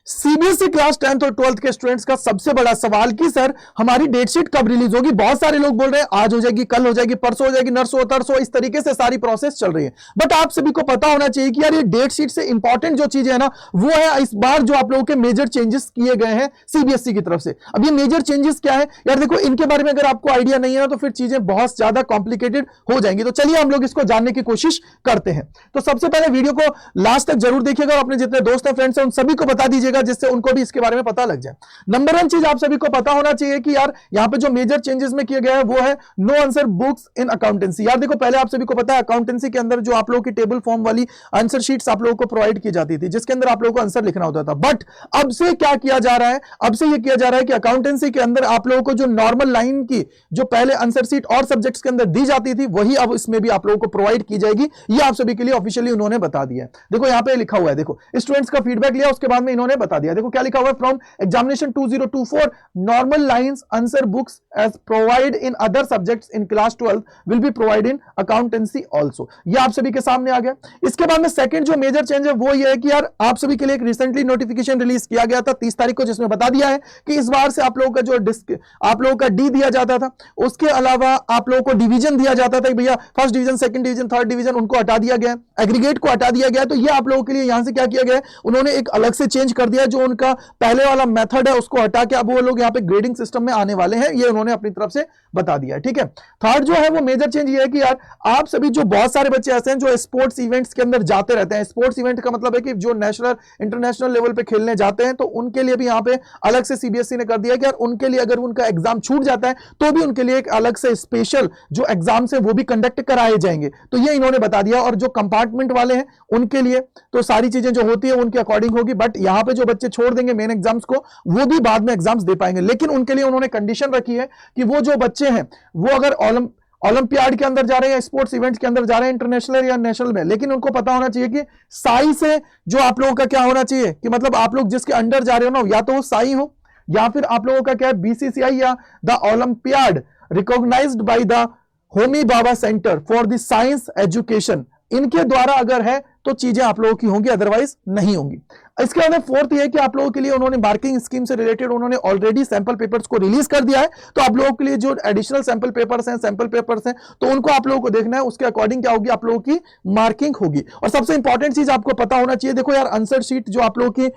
CBSE class 10th और 12th के students का सबसे बड़ा सवाल कि सर हमारी डेट शीट कब रिलीज होगी। बहुत सारे लोग बोल रहे हैं आज हो जाएगी, कल हो जाएगी, परसों हो जाएगी, नरसों तरसों, इस तरीके से सारी प्रोसेस चल रही है। बट आप सभी को पता होना चाहिए कि यार ये डेट शीट से इंपॉर्टेंट जो चीज है ना, वो है इस बार जो आप लोगों के मेजर चेंजेस किए गए हैं सीबीएसई की तरफ से। अब ये मेजर चेंजेस क्या है यार, देखो इनके बारे में अगर आपको आइडिया नहीं है ना तो फिर चीजें बहुत ज्यादा कॉम्प्लिकेटेड हो जाएंगी। तो चलिए हम लोग इसको जानने की कोशिश करते हैं। तो सबसे पहले वीडियो को लास्ट तक जरूर देखिएगा और अपने जितने दोस्त हैं, फ्रेंड्स हैं, उन सभी को बता दीजिएगा जिससे उनको भी इसके बारे में पता लग जाए। नंबर 1 चीज आप सभी को पता होना चाहिए कि यार यहां पे जो मेजर चेंजेस में किया गया है वो है no answer books in accountancy. यार देखो पहले आप सभी को पता है अकाउंटेंसी के अंदर जो आप लोगों की टेबल फॉर्म वाली आंसर शीट्स आप लोगों को प्रोवाइड की जाती थी जिसके अंदर आप लोगों को आंसर लिखना होता था। बट अब से क्या किया जा रहा है, अब से ये किया जा रहा है कि अकाउंटेंसी के अंदर आप लोगों को जो नॉर्मल लाइन की जो पहले आंसर शीट और सब्जेक्ट्स के अंदर दी जाती थी वही अब इसमें भी आप लोगों को प्रोवाइड की जाएगी। ये आप सभी के लिए ऑफिशियली उन्होंने बता दिया है। देखो यहां पे लिखा हुआ है, देखो स्टूडेंट्स का फीडबैक लिया उसके बाद में इन्होंने बता दिया। देखो क्या लिखा हुआ है, from examination 2024 normal lines answer books as provide in other subjects in class 12 will be provided in accountancy also। ये आप सभी के सामने आ गया। इसके बाद में सेकंड जो मेजर चेंज है वो ये है कि यार आप सभी के लिए एक रिसेंटली नोटिफिकेशन रिलीज किया गया था 30 तारीख को जिसमें बता दिया है कि इस बार से आप लोगों का जो आप लोगों का डी दिया जाता था उसके अलावा आप लोगों को डिवीजन दिया जाता था। भैया first division, second division, third division उनको हटा दिया गया, एग्रीगेट को हटा दिया गया। तो ये आप लोगों के लिए यहां से क्या किया गया, उन्होंने एक अलग से चेंज कर दिया। जो उनका पहले वाला मेथड है उसको हटा के अब वो लोग यहाँ पे ग्रेडिंग सिस्टम में आने वाले हैं, ये उन्होंने अपनी तरफ से बता दिया है। ठीक है। थर्ड जो है वो मेजर चेंज ये है कि यार आप सभी जो बहुत सारे बच्चे ऐसे हैं जो स्पोर्ट्स इवेंट्स के अंदर जाते रहते हैं, स्पोर्ट्स इवेंट का मतलब है कि जो नेशनल इंटरनेशनल लेवल पे खेलने जाते हैं तो उनके लिए भी यहाँ पे अलग से सीबीएसई ने कर दिया कि यार उनके लिए अगर उनका एग्जाम छूट जाता है तो भी उनके लिए एक अलग से स्पेशल जो एग्जाम्स है वो भी कंडक्ट कराए जाएंगे। तो ये इन्होंने बता दिया। और जो कंपार्टमेंट वाले हैं उनके लिए तो सारी चीजें जो होती है उनके अकॉर्डिंग होगी। बट यहां पे जो बच्चे छोड़ देंगे मेन एग्जाम्स को वो भी बाद में एग्जाम्स दे पाएंगे। लेकिन उनके लिए उन्होंने कंडीशन रखी है कि वो जो बच्चे हैं वो अगर ओलंपियाड के अंदर जा रहे हैं या स्पोर्ट्स इवेंट्स के अंदर जा रहे हैं इंटरनेशनल या नेशनल में, लेकिन उनको पता होना चाहिए कि साई से जो आप लोगों का क्या होना चाहिए कि मतलब आप लोग जिसके अंडर जा रहे हो ना या तो वो साई हो या फिर आप लोगों का क्या है बीसीसीआई या the olympiad recognised by the Homi Bhabha centre for the science education, इनके द्वारा अगर है तो चीजें आप लोगों की होंगी, अदरवाइज नहीं होंगी। इसके बाद फोर्थ ये है कि आप लोगों के लिए उन्होंने मार्किंग स्कीम से रिलेटेड उन्होंने ऑलरेडी सैंपल पेपर्स को रिलीज कर दिया है। तो आप लोगों के लिए जो एडिशनल सैंपल पेपर्स हैं तो उनको आप लोगों को देखना है, उसके अकॉर्डिंग क्या होगी आप लोगों की मार्किंग होगी। और सबसे इंपॉर्टेंट चीज आपको पता होना चाहिए, देखो यार आंसर शीट जो आप लोगों की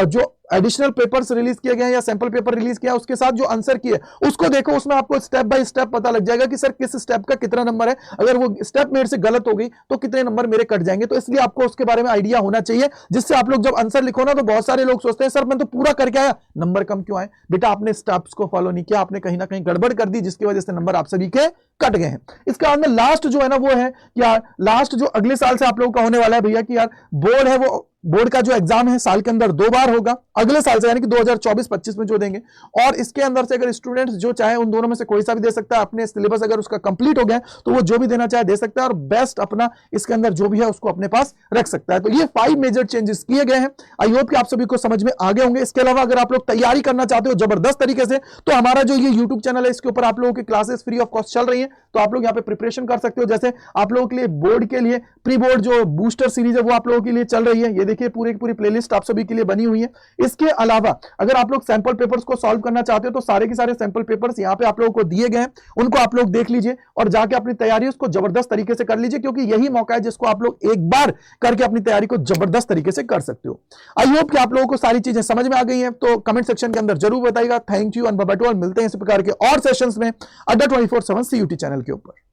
जो एडिशनल पेपर्स रिलीज किए गए या सैंपल पेपर रिलीज किया उसके साथ जो आंसर किए उसको देखो, उसमें आपको स्टेप बाय स्टेप पता लग जाएगा कि सर किस स्टेप का कितना नंबर है, अगर वो स्टेप मेरे से गलत हो गई तो कितने नंबर मेरे कट जाएंगे। तो इसलिए आपको उसके बारे में आइडिया होना चाहिए, जिससे आप लोग जब आंसर लिखो ना तो बहुत सारे लोग सोचते हैं सर मैं तो पूरा करके आया नंबर कम क्यों आए। बेटा आपने स्टेप्स को फॉलो नहीं किया, आपने कहीं ना कहीं गड़बड़ कर दी जिसकी वजह से नंबर आप सभी के कट गए हैं। इसके बाद में लास्ट जो है ना वो है कि यार लास्ट जो अगले साल से आप लोगों का होने वाला है भैया कि यार बोर्ड है वो बोर्ड का जो एग्जाम है साल के अंदर 2 बार होगा अगले साल से, यानी कि 2024-25 में जो देंगे। और इसके अंदर से अगर स्टूडेंट्स जो चाहे उन दोनों में से कोई सा भी दे सकता है, अपने सिलेबस अगर उसका कंप्लीट हो गया तो वो जो भी देना चाहे दे सकता है और बेस्ट अपना इसके अंदर जो भी है उसको अपने पास रख सकता है। तो ये 5 मेजर चेंजेस किए गए हैं। आई होप कि आप सभी को समझ में आ गए होंगे। इसके अलावा अगर आप लोग तैयारी करना चाहते हो जबरदस्त तरीके से तो हमारा जो ये यूट्यूब चैनल है इसके ऊपर आप लोगों की क्लासेस फ्री ऑफ कॉस्ट चल रही है, तो आप लोग यहाँ पे प्रिपरेशन कर सकते हो। जैसे आप लोगों के लिए बोर्ड के लिए प्री बोर्ड जो बूस्टर सीरीज है वो आप लोगों के लिए चल रही है, ये देखिए पूरी की पूरी प्लेलिस्ट आप सभी के लिए बनी हुई है। इसके अलावा अगर आप लोग सैंपल पेपर्स को सॉल्व करना चाहते हो तो सारे के सारे सैंपल पेपर्स यहाँ पे आप लोगों को दिए गए हैं, उनको आप लोग देख लीजिए और जाके अपनी तैयारी उसको जबरदस्त तरीके से कर लीजिए, क्योंकि यही मौका है जिसको आप लोग एक बार करके अपनी तैयारी को जबरदस्त तरीके से कर सकते हो। आई होप कि आप लोगों को सारी चीजें समझ में आ गई हैं, तो कमेंट सेक्शन के अंदर जरूर बताइएगा। Thank you and bye bye. मिलते हैं इस प्रकार के और सेशंस में अड्डा 24/7 CUT चैनल के ऊपर।